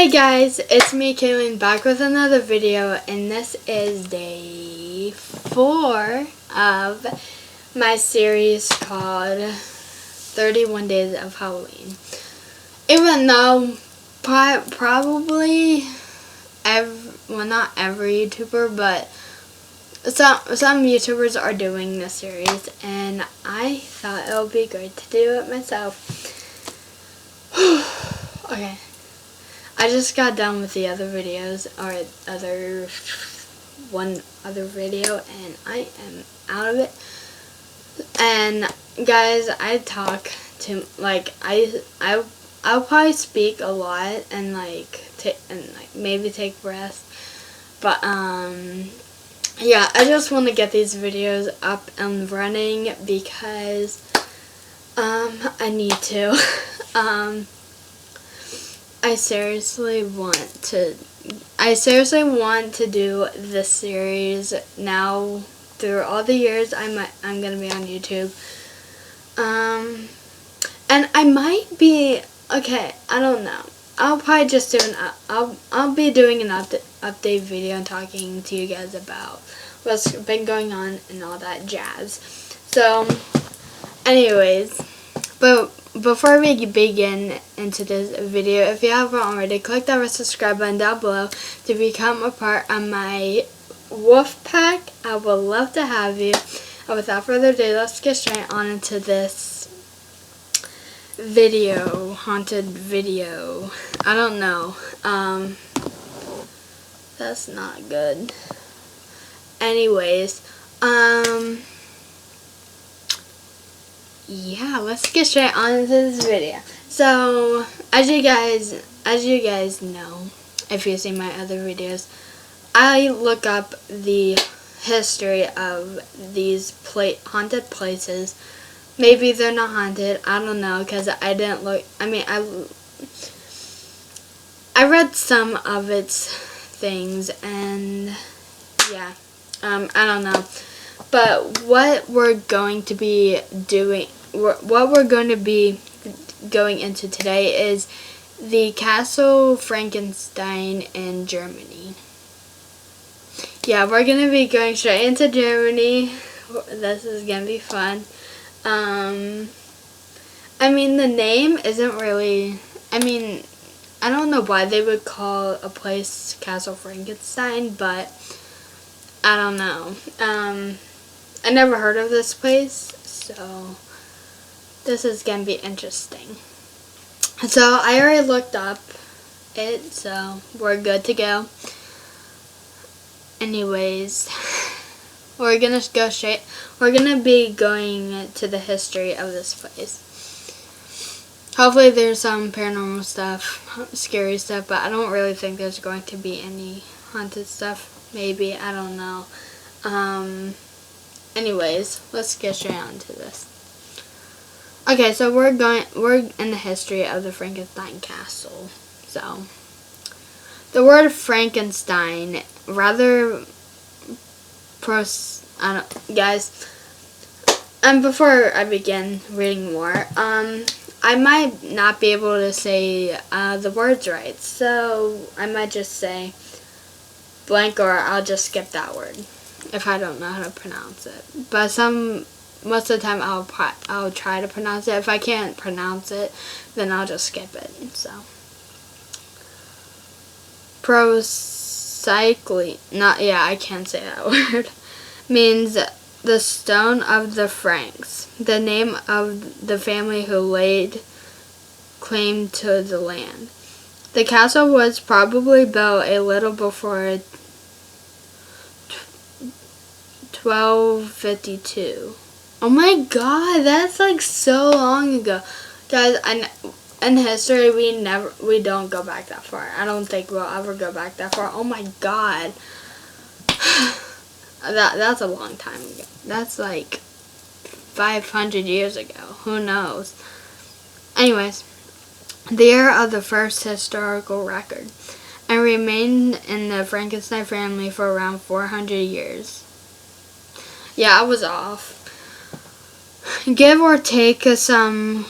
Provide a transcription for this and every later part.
Hey guys, it's me, Kaylin, back with another video, and this is day 4 of my series called 31 Days of Halloween. Even though probably not every YouTuber, but some YouTubers are doing this series, and I thought it would be great to do it myself. Okay. I just got done with the other videos, or one other video, and I am out of it. And guys, I talk to I'll probably speak a lot and maybe take breaths, but yeah, I just want to get these videos up and running because I need to. I seriously want to do this series now. Through all the years I'm gonna be on YouTube, and I might be okay. I don't know. I'll probably just do I'll be doing an update video and talking to you guys about what's been going on and all that jazz. So, anyways, but before we begin into this video, if you haven't already, click that red subscribe button down below to become a part of my wolf pack. I would love to have you. And without further ado, let's get straight on into this video, haunted video. I don't know. That's not good. Anyways, yeah, let's get straight on into this video. So, as you guys know, if you see my other videos, I look up the history of these haunted places. Maybe they're not haunted, I don't know, because I didn't look. I mean, I read some of its things, and yeah, I don't know. But what we're going to be doing, what we're going to be going into today is the Castle Frankenstein in Germany. Yeah, we're going to be going straight into Germany. This is going to be fun. I mean, the name isn't really, I mean, I don't know why they would call a place Castle Frankenstein, but I don't know. I never heard of this place, so this is going to be interesting. So I already looked up it, so we're good to go. Anyways, we're going to go straight. We're going to be going to the history of this place. Hopefully there's some paranormal stuff, scary stuff, but I don't really think there's going to be any haunted stuff. Maybe, I don't know. Anyways, let's get straight on to this. Okay, so we're in the history of the Frankenstein castle. So, the word Frankenstein, guys, before I begin reading more, I might not be able to say the words right, so I might just say blank, or I'll just skip that word if I don't know how to pronounce it. But most of the time I'll try to pronounce it. If I can't pronounce it, then I'll just skip it. So, I can't say that word. Means the stone of the Franks, the name of the family who laid claim to the land. The castle was probably built a little before 1252. Oh my god, that's like so long ago. Guys, in history we don't go back that far. I don't think we'll ever go back that far. Oh my god. That's a long time ago. That's like 500 years ago. Who knows? Anyways, the year of the first historical record, and remained in the Frankenstein family for around 400 years. Yeah, I was off. Give or take some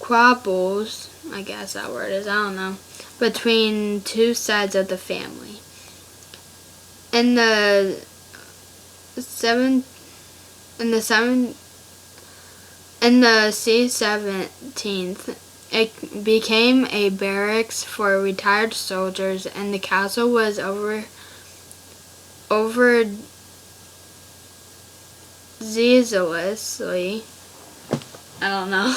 squabbles, I guess that word is, I don't know, between two sides of the family. In the C-17th, it became a barracks for retired soldiers, and the castle was zealously, I don't know,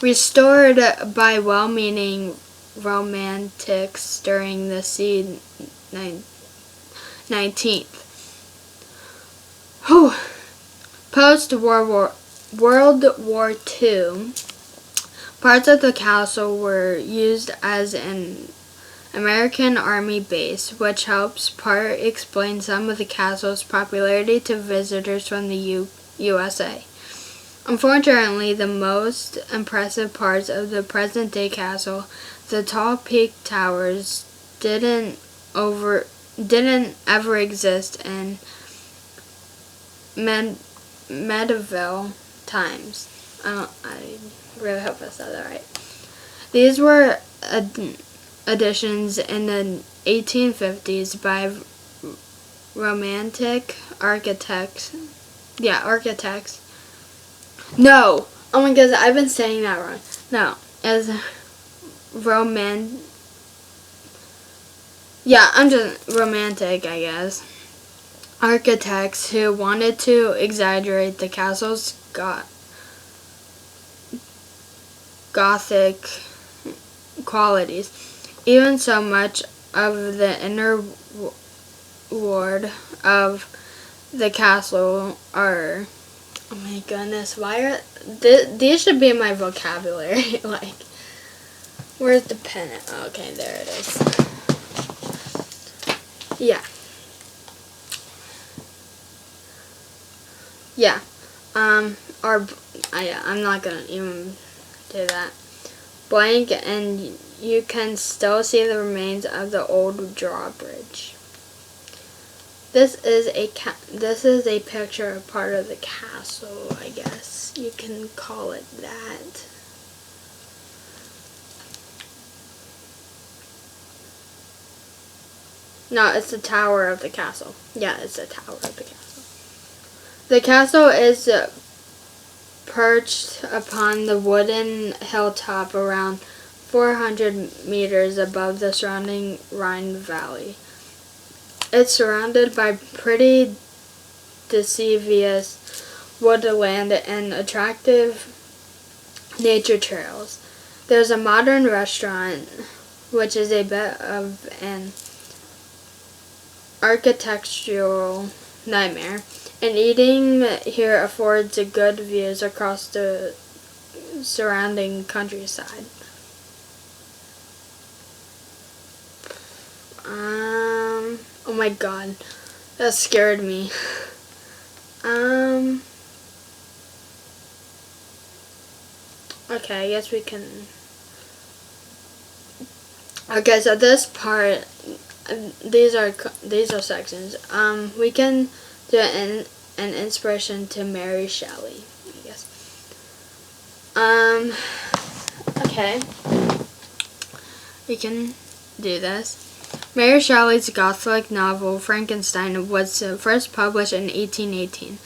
restored by well-meaning romantics during the C-19th. Post-World War II, parts of the castle were used as an American Army base, which helps part explain some of the castle's popularity to visitors from the USA. Unfortunately, the most impressive parts of the present-day castle, the tall peak towers, didn't ever exist in medieval times. I really hope I said that right. These were additions in the 1850s by romantic architects. Yeah, architects. No! Oh my goodness, I've been saying that wrong. No, as yeah, I'm just romantic, I guess. Architects who wanted to exaggerate the castle's Gothic qualities. Even so, much of the inner ward of the castle are, oh my goodness, why are these should be in my vocabulary. Like, where's the pen? Okay, there it is. Yeah, I'm not gonna even do that. Blank, and you can still see the remains of the old drawbridge. This is a picture of part of the castle, I guess you can call it that. No, it's the tower of the castle. Yeah, it's the tower of the castle. The castle is perched upon the wooden hilltop around 400 meters above the surrounding Rhine Valley. It's surrounded by pretty deciduous woodland and attractive nature trails. There's a modern restaurant, which is a bit of an architectural nightmare, and eating here affords a good views across the surrounding countryside. Oh my god, that scared me. Okay, I guess we can. Okay, so this part, these are sections. We can do an inspiration to Mary Shelley, I guess. Okay, we can do this. Mary Shelley's Gothic novel Frankenstein was first published in 1818.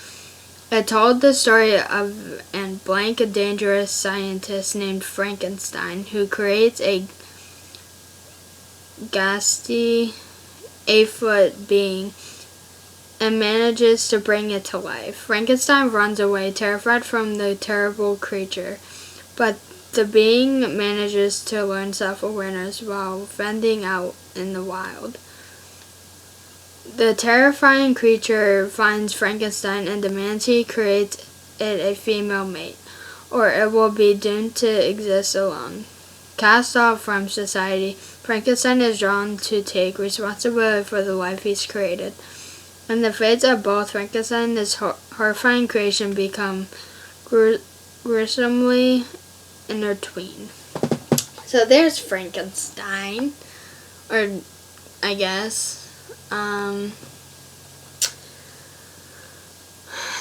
It told the story of a dangerous scientist named Frankenstein who creates a ghastly 8-foot being and manages to bring it to life. Frankenstein runs away, terrified from the terrible creature, but the being manages to learn self-awareness while fending out in the wild. The terrifying creature finds Frankenstein and demands he creates it a female mate, or it will be doomed to exist alone. Cast off from society, Frankenstein is drawn to take responsibility for the life he's created. And the fates of both Frankenstein and his horrifying creation become gruesomely intertwined. So there's Frankenstein, or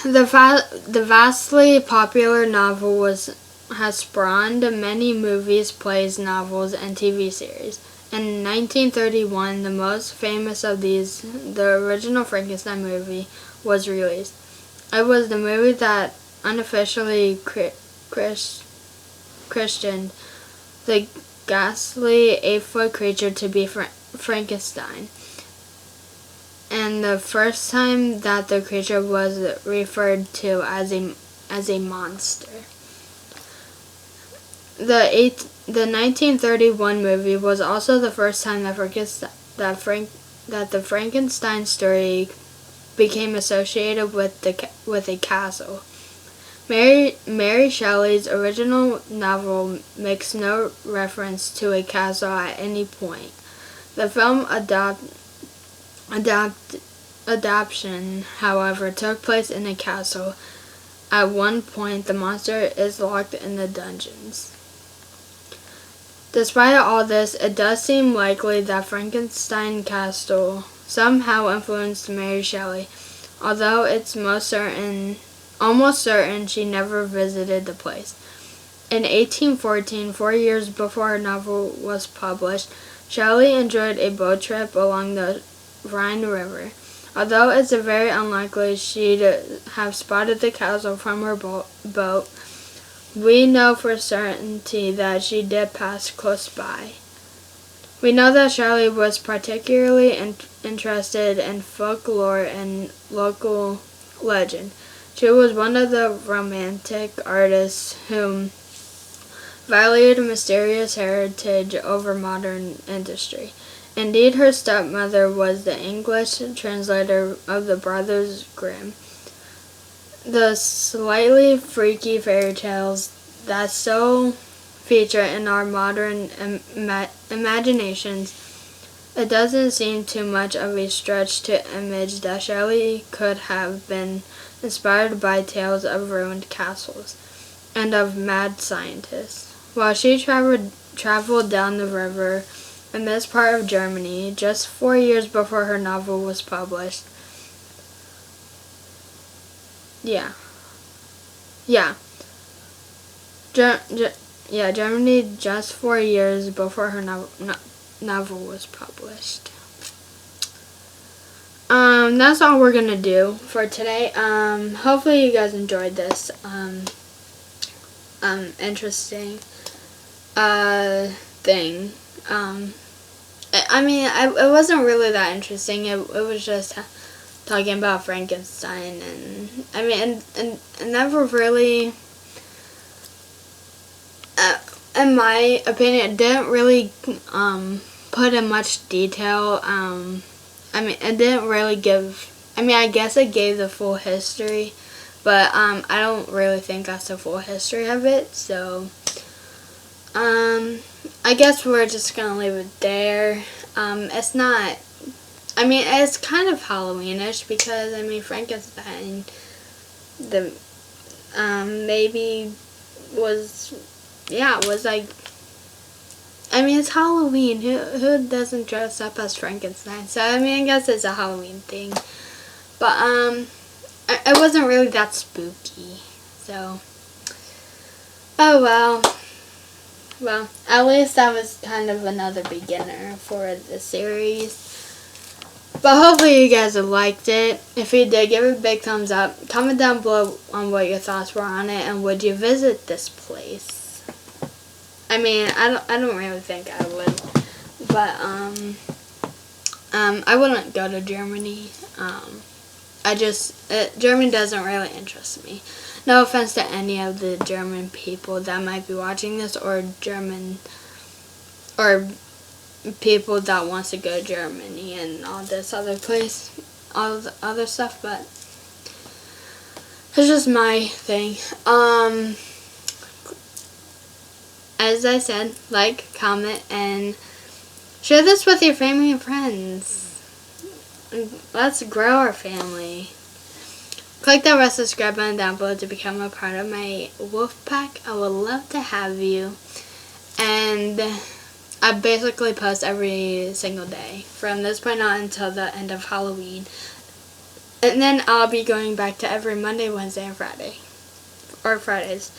The vastly popular novel has spawned many movies, plays, novels, and TV series. In 1931, the most famous of these, the original Frankenstein movie, was released. It was the movie that unofficially christened the ghastly 8-foot creature to be Frankenstein, and the first time that the creature was referred to as a monster. The 1931 movie was also the first time that the Frankenstein story became associated with a castle. Mary Shelley's original novel makes no reference to a castle at any point. The film adaptation, however, took place in a castle. At one point, the monster is locked in the dungeons. Despite all this, it does seem likely that Frankenstein Castle somehow influenced Mary Shelley, although it's almost certain she never visited the place. In 1814, 4 years before her novel was published, Shelley enjoyed a boat trip along the Rhine River. Although it's very unlikely she'd have spotted the castle from her boat, we know for certainty that she did pass close by. We know that Shelley was particularly interested in folklore and local legend. She was one of the Romantic artists who valued mysterious heritage over modern industry. Indeed, her stepmother was the English translator of the Brothers Grimm. The slightly freaky fairy tales that still feature in our modern imaginations, it doesn't seem too much of a stretch to imagine that Shelley could have been inspired by tales of ruined castles and of mad scientists. While she traveled down the river in this part of Germany just 4 years before her novel was published. Germany just 4 years before her novel was published. That's all we're gonna do for today. Hopefully you guys enjoyed this interesting thing. It wasn't really that interesting. It was just talking about Frankenstein, and never really, in my opinion, it didn't really put in much detail. It didn't really give. I guess it gave the full history, but I don't really think that's the full history of it. So I guess we're just gonna leave it there. It's not. It's kind of Halloweenish because Frankenstein, the maybe was like. It's Halloween. Who doesn't dress up as Frankenstein? So I guess it's a Halloween thing, but it wasn't really that spooky. So oh well. Well, at least that was kind of another beginner for the series. But hopefully you guys have liked it. If you did, give it a big thumbs up. Comment down below on what your thoughts were on it, and would you visit this place? I don't really think I would, but I wouldn't go to Germany. Germany doesn't really interest me. No offense to any of the German people that might be watching this, or people that wants to go to Germany and all this other place, all the other stuff, but it's just my thing. As I said, like, comment, and share this with your family and friends. Let's grow our family. Click that red subscribe button down below to become a part of my wolf pack. I would love to have you. And I basically post every single day from this point on until the end of Halloween. And then I'll be going back to every Monday, Wednesday, and Friday. Or Fridays.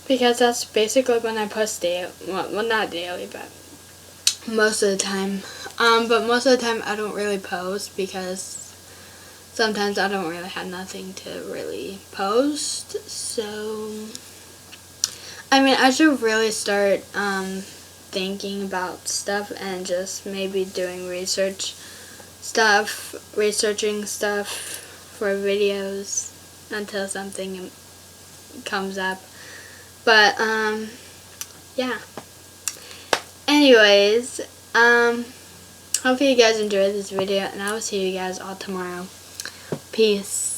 Because that's basically when I post daily. Well, not daily, but most of the time. But most of the time I don't really post because sometimes I don't really have nothing to really post. So, I mean, I should really start thinking about stuff and just maybe doing researching stuff for videos until something comes up. But yeah. Anyways, hopefully you guys enjoyed this video, and I will see you guys all tomorrow. Peace.